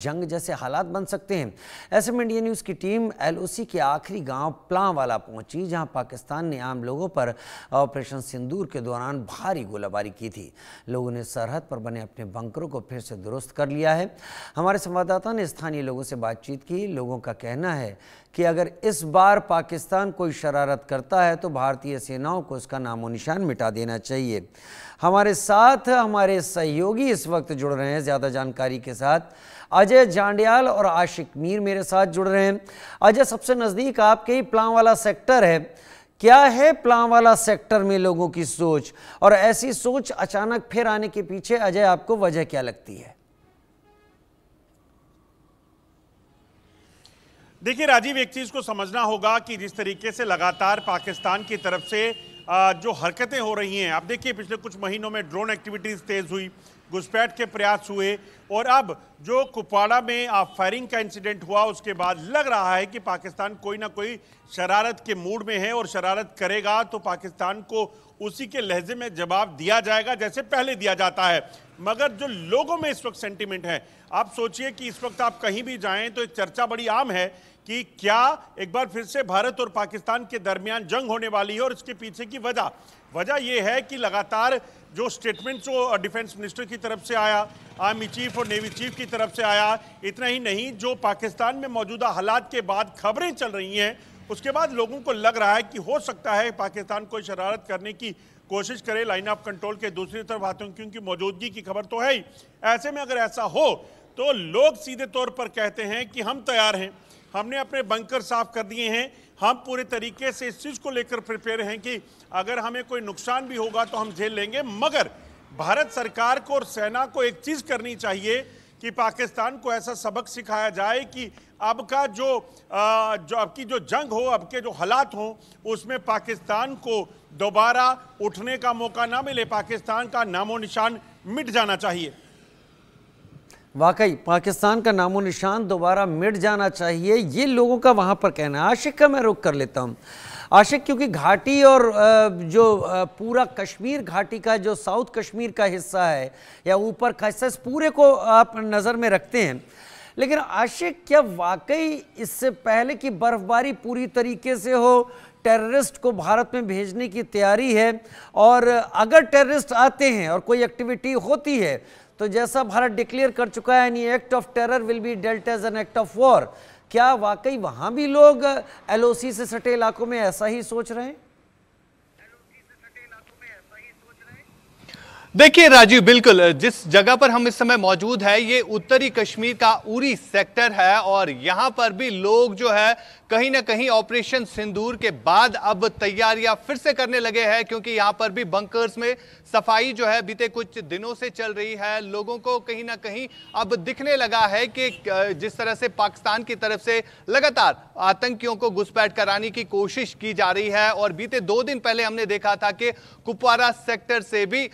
जंग जैसे हालात बन सकते हैं। ऐसे में इंडिया न्यूज़ की टीम एलओसी के आखिरी गांव प्लांवाला पहुंची, जहां पाकिस्तान ने आम लोगों पर ऑपरेशन सिंदूर के दौरान भारी गोलाबारी की थी। लोगों ने सरहद पर बने अपने बंकरों को फिर से दुरुस्त कर लिया है। हमारे संवाददाता ने स्थानीय लोगों से बातचीत की। लोगों का कहना है कि अगर इस बार पाकिस्तान कोई शरारत करता है तो भारतीय सेनाओं को उसका नामो निशान मिटा देना चाहिए। हमारे साथ हमारे सहयोगी इस वक्त जुड़ रहे हैं ज़्यादा जानकारी के साथ। अजय जांडियाल और आशिक मीर मेरे साथ जुड़ रहे हैं। अजय, सबसे नज़दीक आपके ही प्लांवाला सेक्टर है। क्या है प्लांवाला सेक्टर में लोगों की सोच, और ऐसी सोच अचानक फिर आने के पीछे अजय आपको वजह क्या लगती है? देखिए राजीव, एक चीज को समझना होगा कि जिस तरीके से लगातार पाकिस्तान की तरफ से जो हरकतें हो रही हैं, आप देखिए पिछले कुछ महीनों में ड्रोन एक्टिविटीज तेज हुई, घुसपैठ के प्रयास हुए, और अब जो कुपवाड़ा में फायरिंग का इंसिडेंट हुआ उसके बाद लग रहा है कि पाकिस्तान कोई ना कोई शरारत के मूड में है, और शरारत करेगा तो पाकिस्तान को उसी के लहजे में जवाब दिया जाएगा जैसे पहले दिया जाता है। मगर जो लोगों में इस वक्त सेंटीमेंट है, आप सोचिए कि इस वक्त आप कहीं भी जाएं तो एक चर्चा बड़ी आम है कि क्या एक बार फिर से भारत और पाकिस्तान के दरमियान जंग होने वाली है। और इसके पीछे की वजह यह है कि लगातार जो स्टेटमेंट जो डिफेंस मिनिस्टर की तरफ से आया, आर्मी चीफ और नेवी चीफ की तरफ से आया, इतना ही नहीं जो पाकिस्तान में मौजूदा हालात के बाद खबरें चल रही हैं, उसके बाद लोगों को लग रहा है कि हो सकता है पाकिस्तान कोई शरारत करने की कोशिश करे लाइन ऑफ कंट्रोल के दूसरी तरफ आतंकियों की मौजूदगी की खबर तो है ही। ऐसे में अगर ऐसा हो तो लोग सीधे तौर पर कहते हैं कि हम तैयार हैं, हमने अपने बंकर साफ कर दिए हैं, हम पूरे तरीके से इस चीज़ को लेकर प्रिपेयर हैं कि अगर हमें कोई नुकसान भी होगा तो हम झेल लेंगे। मगर भारत सरकार को और सेना को एक चीज़ करनी चाहिए कि पाकिस्तान को ऐसा सबक सिखाया जाए कि अब का जो अब की जो जंग हो, अब के जो हालात हों, उसमें पाकिस्तान को दोबारा उठने का मौका ना मिले, पाकिस्तान का नामो निशान मिट जाना चाहिए। वाकई पाकिस्तान का नामो निशान दोबारा मिट जाना चाहिए, ये लोगों का वहाँ पर कहना है। आशिक का मैं रुख कर लेता हूँ। आशिक, क्योंकि घाटी और जो पूरा कश्मीर घाटी का जो साउथ कश्मीर का हिस्सा है या ऊपर का हिस्सा, इस पूरे को आप नज़र में रखते हैं, लेकिन आशिक क्या वाकई इससे पहले कि बर्फबारी पूरी तरीके से हो, टेररिस्ट को भारत में भेजने की तैयारी है? और अगर टेररिस्ट आते हैं और कोई एक्टिविटी होती है तो जैसा भारत डिक्लेयर कर चुका है, any act of terror will be dealt as an act of war, क्या वाकई वहां भी लोग एलओसी से सटे इलाकों में ऐसा ही सोच रहे हैं? देखिए राजीव, बिल्कुल जिस जगह पर हम इस समय मौजूद है ये उत्तरी कश्मीर का उरी सेक्टर है, और यहां पर भी लोग जो है कहीं ना कहीं ऑपरेशन सिंदूर के बाद अब तैयारियां फिर से करने लगे हैं, क्योंकि यहां पर भी बंकर्स में सफाई जो है बीते कुछ दिनों से चल रही है। लोगों को कहीं ना कहीं अब दिखने लगा है कि जिस तरह से पाकिस्तान की तरफ से लगातार आतंकियों को घुसपैठ कराने की कोशिश की जा रही है, और बीते 2 दिन पहले हमने देखा था कि कुपवाड़ा सेक्टर से भी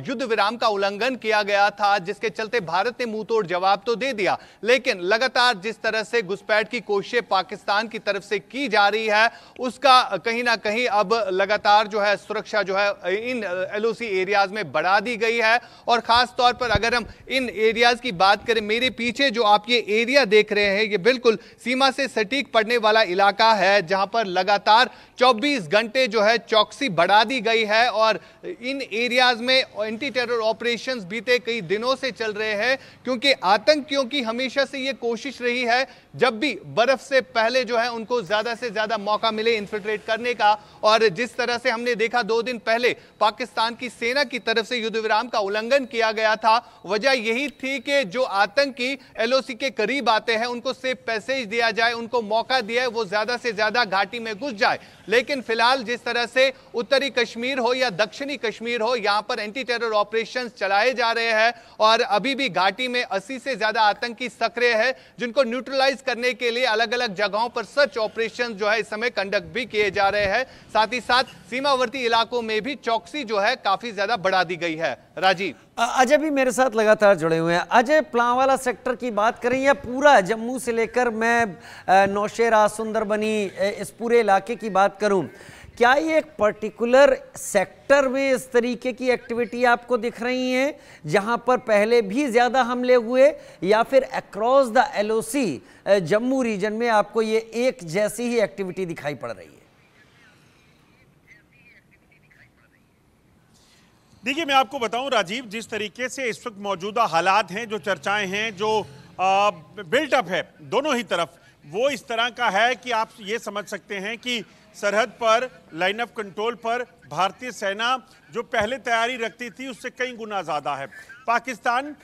युद्ध विराम का उल्लंघन किया गया था, जिसके चलते भारत ने मुंहतोड़ जवाब तो दे दिया, लेकिन लगातार जिस तरह से घुसपैठ की कोशिशें पाकिस्तान की तरफ से की जा रही है, उसका कहीं ना कहीं अब लगातार जो है सुरक्षा जो है इन एलओसी एरियाज में बढ़ा दी गई है। और खास तौर पर अगर हम इन एरियाज की बात करें, मेरे पीछे जो आप ये एरिया देख रहे हैं, ये बिल्कुल सीमा से सटीक पड़ने वाला इलाका है, जहां पर लगातार 24 घंटे जो है चौकसी बढ़ा दी गई है, और इन एरियाज में एंटी टेरर ऑपरेशंस बीते कई दिनों से चल रहे हैं, क्योंकि आतंकियों की हमेशा से ये कोशिश रही है जब भी बर्फ से पहले जो है उनको ज्यादा से ज्यादा मौका मिले इन्फिल्ट्रेट करने का। और जिस तरह से हमने देखा 2 दिन पहले पाकिस्तान की सेना की तरफ से युद्ध विराम का उल्लंघन किया गया था, वजह यही थी कि जो आतंकी एलओसी के करीब आते हैं उनको सेफ पैसेज दिया जाए, उनको मौका दिया वो ज्यादा से ज्यादा घाटी में घुस जाए। लेकिन फिलहाल जिस तरह से उत्तरी कश्मीर हो या दक्षिणी कश्मीर हो, यहां पर एंटी टेरर ऑपरेशंस चलाए जा रहे हैं, और अभी भी घाटी में 80 से ज्यादा आतंकी सक्रिय है, जिनको न्यूट्रलाइज करने के लिए अलग अलग जगहों पर सर्च ऑपरेशन जो है इस समय कंडक्ट भी किए जा रहे हैं। साथ ही साथ सीमावर्ती इलाकों में भी चौकसी जो है काफी ज्यादा बढ़ा दी गई है। राजीव, अजय भी मेरे साथ लगातार जुड़े हुए हैं। अजय, प्लांवाला सेक्टर की बात करें या पूरा जम्मू से लेकर मैं नौशेरा, सुंदरबनी, इस पूरे इलाके की बात करूं, क्या ये एक पर्टिकुलर सेक्टर में इस तरीके की एक्टिविटी आपको दिख रही हैं जहां पर पहले भी ज़्यादा हमले हुए, या फिर across the LOC Jammu region में आपको ये एक जैसी ही एक्टिविटी दिखाई पड़ रही है? देखिए, मैं आपको बताऊं राजीव, जिस तरीके से इस वक्त मौजूदा हालात हैं, जो चर्चाएं हैं, जो बिल्टअप है दोनों ही तरफ, वो इस तरह का है कि आप ये समझ सकते हैं कि सरहद पर, लाइन ऑफ कंट्रोल पर भारतीय सेना जो पहले तैयारी रखती थी उससे कई गुना ज़्यादा है। पाकिस्तान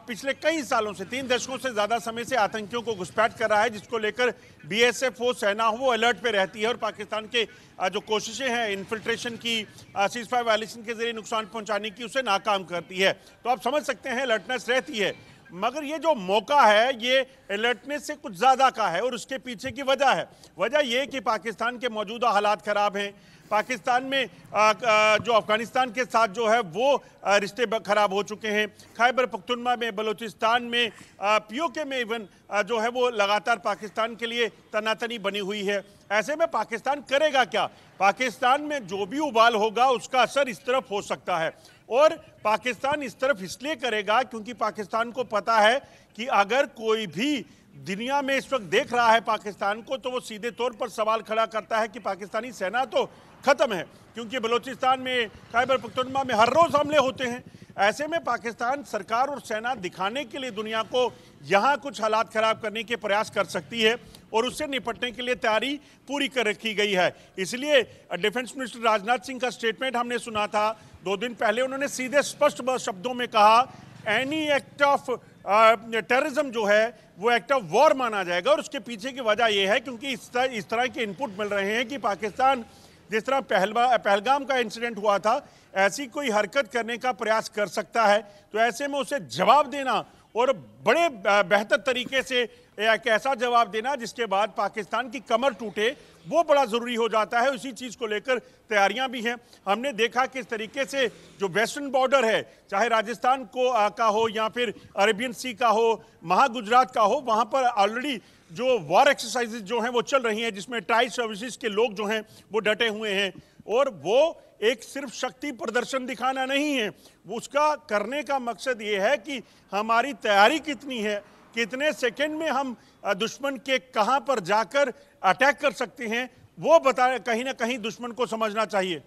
पिछले कई सालों से, 3 दशकों से ज़्यादा समय से आतंकियों को घुसपैठ कर रहा है, जिसको लेकर बीएसएफ हो, सेना हो, वो अलर्ट पे रहती है और पाकिस्तान के जो कोशिशें हैं इन्फिल्ट्रेशन की, सीज़फायर वायलेशन के जरिए नुकसान पहुंचाने की, उसे नाकाम करती है। तो आप समझ सकते हैं अलर्टनेस रहती है, मगर ये जो मौका है ये अलर्टनेस से कुछ ज़्यादा का है और उसके पीछे की वजह है। वजह ये कि पाकिस्तान के मौजूदा हालात ख़राब हैं। पाकिस्तान में जो अफगानिस्तान के साथ जो है वो रिश्ते खराब हो चुके हैं। खैबर पख्तूनख्वा में, बलूचिस्तान में, पीओके में इवन जो है वो लगातार पाकिस्तान के लिए तनातनी बनी हुई है। ऐसे में पाकिस्तान करेगा क्या? पाकिस्तान में जो भी उबाल होगा उसका असर इस तरफ हो सकता है, और पाकिस्तान इस तरफ इसलिए करेगा क्योंकि पाकिस्तान को पता है कि अगर कोई भी दुनिया में इस वक्त देख रहा है पाकिस्तान को, तो वो सीधे तौर पर सवाल खड़ा करता है कि पाकिस्तानी सेना तो खत्म है, क्योंकि बलूचिस्तान में, खैबर पख्तूनख्वा में हर रोज हमले होते हैं। ऐसे में पाकिस्तान सरकार और सेना दिखाने के लिए दुनिया को यहाँ कुछ हालात खराब करने के प्रयास कर सकती है और उससे निपटने के लिए तैयारी पूरी कर रखी गई है। इसलिए डिफेंस मिनिस्टर राजनाथ सिंह का स्टेटमेंट हमने सुना था 2 दिन पहले। उन्होंने सीधे स्पष्ट शब्दों में कहा एनी एक्ट ऑफ टेररिज्म जो है वो एक्ट ऑफ वॉर माना जाएगा, और उसके पीछे की वजह यह है क्योंकि इस तरह के इनपुट मिल रहे हैं कि पाकिस्तान जिस तरह पहलगाम का इंसिडेंट हुआ था, ऐसी कोई हरकत करने का प्रयास कर सकता है। तो ऐसे में उसे जवाब देना और बड़े बेहतर तरीके से एक ऐसा जवाब देना जिसके बाद पाकिस्तान की कमर टूटे, वो बड़ा ज़रूरी हो जाता है। उसी चीज़ को लेकर तैयारियां भी हैं। हमने देखा किस तरीके से जो वेस्टर्न बॉर्डर है, चाहे राजस्थान का हो या फिर अरेबियन सी का हो, महागुजरात का हो, वहाँ पर ऑलरेडी जो वॉर एक्सरसाइजेज जो हैं वो चल रही हैं, जिसमें ट्राई सर्विसेज के लोग जो हैं वो डटे हुए हैं। और वो एक सिर्फ शक्ति प्रदर्शन दिखाना नहीं है, उसका करने का मकसद ये है कि हमारी तैयारी कितनी है, कितने सेकंड में हम दुश्मन के कहां पर जाकर अटैक कर सकते हैं, वो कहीं ना कहीं दुश्मन को समझना चाहिए।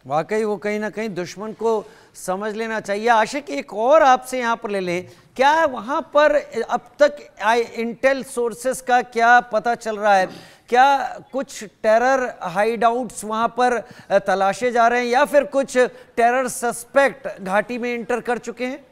वाकई वो कहीं ना कहीं दुश्मन को समझ लेना चाहिए। आशिक, एक और आपसे यहाँ पर ले लें, क्या वहाँ पर अब तक इंटेल सोर्सेस का क्या पता चल रहा है? क्या कुछ टेरर हाइडआउट्स वहाँ पर तलाशे जा रहे हैं या फिर कुछ टेरर सस्पेक्ट घाटी में इंटर कर चुके हैं?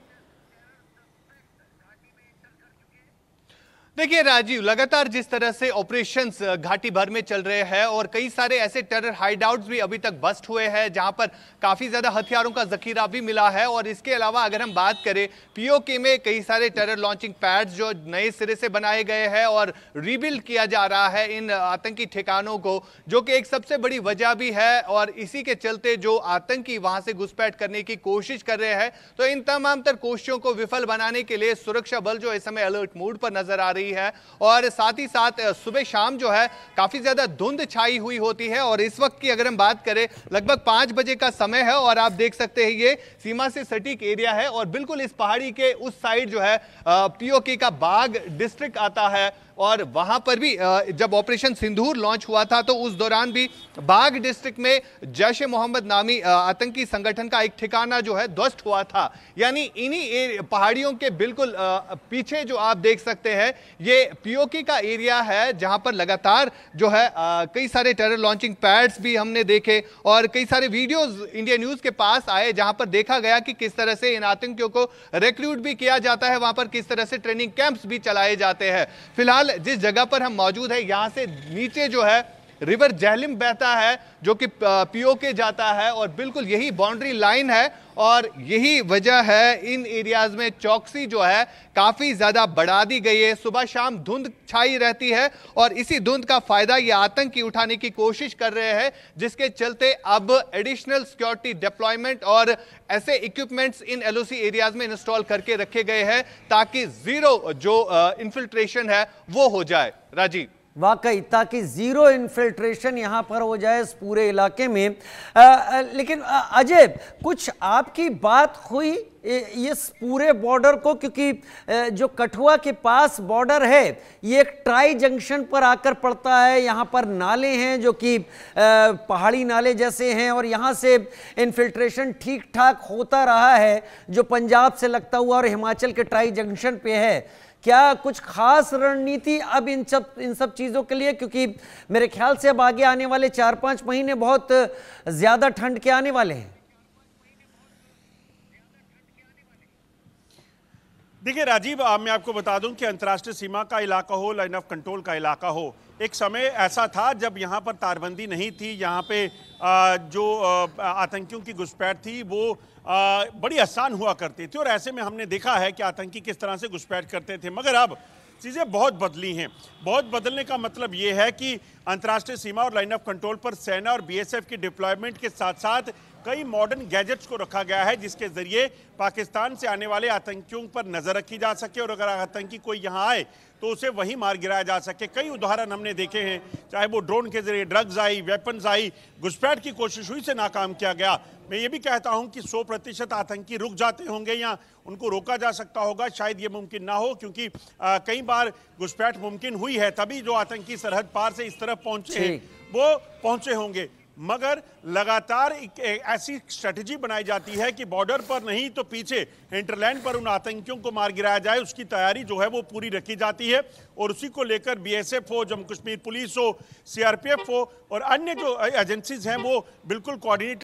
देखिए राजीव, लगातार जिस तरह से ऑपरेशंस घाटी भर में चल रहे हैं और कई सारे ऐसे टेरर हाइडआउट्स भी अभी तक बस्ट हुए हैं जहां पर काफी ज्यादा हथियारों का जखीरा भी मिला है। और इसके अलावा अगर हम बात करें, पीओके में कई सारे टेरर लॉन्चिंग पैड्स जो नए सिरे से बनाए गए हैं और रीबिल्ड किया जा रहा है इन आतंकी ठिकानों को, जो कि एक सबसे बड़ी वजह भी है। और इसी के चलते जो आतंकी वहां से घुसपैठ करने की कोशिश कर रहे हैं, तो इन तमाम तर कोशिशों को विफल बनाने के लिए सुरक्षा बल जो इस समय अलर्ट मोड पर नजर आ रही है। और साथ ही साथ सुबह शाम जो है काफी ज्यादा धुंध छाई हुई होती है। और इस वक्त की अगर हम बात करें, लगभग 5 बजे का समय है और आप देख सकते हैं ये सीमा से सटीक एरिया है और बिल्कुल इस पहाड़ी के उस साइड जो है पीओके का बाग डिस्ट्रिक्ट आता है। और वहां पर भी जब ऑपरेशन सिंदूर लॉन्च हुआ था तो उस दौरान भी बाग डिस्ट्रिक्ट में जैश ए मोहम्मद नामी आतंकी संगठन का एक ठिकाना जो है ध्वस्त हुआ था। यानी इन्हीं पहाड़ियों के बिल्कुल पीछे जो आप देख सकते हैं ये पीओके का एरिया है, जहां पर लगातार जो है कई सारे टेरर लॉन्चिंग पैड्स भी हमने देखे और कई सारे वीडियोज इंडिया न्यूज के पास आए जहां पर देखा गया कि किस तरह से इन आतंकियों को रिक्रूट भी किया जाता है, वहां पर किस तरह से ट्रेनिंग कैंप्स भी चलाए जाते हैं। फिलहाल जिस जगह पर हम मौजूद है, यहां से नीचे जो है रिवर झेलम बहता है जो कि पीओके जाता है और बिल्कुल यही बाउंड्री लाइन है। और यही वजह है इन एरियाज में चौकसी जो है काफी ज्यादा बढ़ा दी गई है। सुबह शाम धुंध छाई रहती है और इसी धुंध का फायदा ये आतंकी उठाने की कोशिश कर रहे हैं, जिसके चलते अब एडिशनल सिक्योरिटी डिप्लॉयमेंट और ऐसे इक्विपमेंट्स इन एलओसी एरियाज में इंस्टॉल करके रखे गए हैं ताकि जीरो जो इन्फिल्ट्रेशन है वो हो जाए। राजीव। वाकई, ताकि जीरो इन्फिल्ट्रेशन यहाँ पर हो जाए इस पूरे इलाके में। लेकिन अजय, कुछ आपकी बात हुई इस पूरे बॉर्डर को, क्योंकि जो कठुआ के पास बॉर्डर है ये एक ट्राई जंक्शन पर आकर पड़ता है। यहाँ पर नाले हैं जो कि पहाड़ी नाले जैसे हैं, और यहाँ से इन्फिल्ट्रेशन ठीक ठाक होता रहा है जो पंजाब से लगता हुआ और हिमाचल के ट्राई जंक्शन पे है। क्या कुछ खास रणनीति अब इन सब चीज़ों के लिए, क्योंकि मेरे ख्याल से अब आगे आने वाले 4-5 महीने बहुत ज़्यादा ठंड के आने वाले हैं? देखिए राजीव, मैं आपको बता दूं कि अंतर्राष्ट्रीय सीमा का इलाका हो, लाइन ऑफ कंट्रोल का इलाका हो, एक समय ऐसा था जब यहाँ पर तारबंदी नहीं थी। यहाँ पे जो आतंकियों की घुसपैठ थी वो बड़ी आसान हुआ करती थी, और ऐसे में हमने देखा है कि आतंकी किस तरह से घुसपैठ करते थे। मगर अब चीज़ें बहुत बदली हैं। बहुत बदलने का मतलब ये है कि अंतर्राष्ट्रीय सीमा और लाइन ऑफ कंट्रोल पर सेना और बीएसएफ की डिप्लॉयमेंट के साथ साथ कई मॉडर्न गैजेट्स को रखा गया है, जिसके जरिए पाकिस्तान से आने वाले आतंकियों पर नजर रखी जा सके, और अगर आतंकी कोई यहाँ आए तो उसे वहीं मार गिराया जा सके। कई उदाहरण हमने देखे हैं, चाहे वो ड्रोन के जरिए ड्रग्स आई, वेपन्स आई, घुसपैठ की कोशिश हुई से नाकाम किया गया। मैं ये भी कहता हूं कि 100% आतंकी रुक जाते होंगे या उनको रोका जा सकता होगा, शायद ये मुमकिन ना हो, क्योंकि कई बार घुसपैठ मुमकिन हुई है, तभी जो आतंकी सरहद पार से इस तरफ पहुंचे हैं वो पहुंचे होंगे। मगर लगातार एक ऐसी स्ट्रेटजी बनाई जाती है कि बॉर्डर पर नहीं तो पीछे हिंटरलैंड पर उन आतंकियों को मार गिराया जाए, उसकी तैयारी जो है वो पूरी रखी जाती है, और उसी को लेकर बीएसएफ हो, जम्मू कश्मीर पुलिस हो, सीआरपीएफ हो और अन्य जो एजेंसीज हैं वो बिल्कुल कोऑर्डिनेट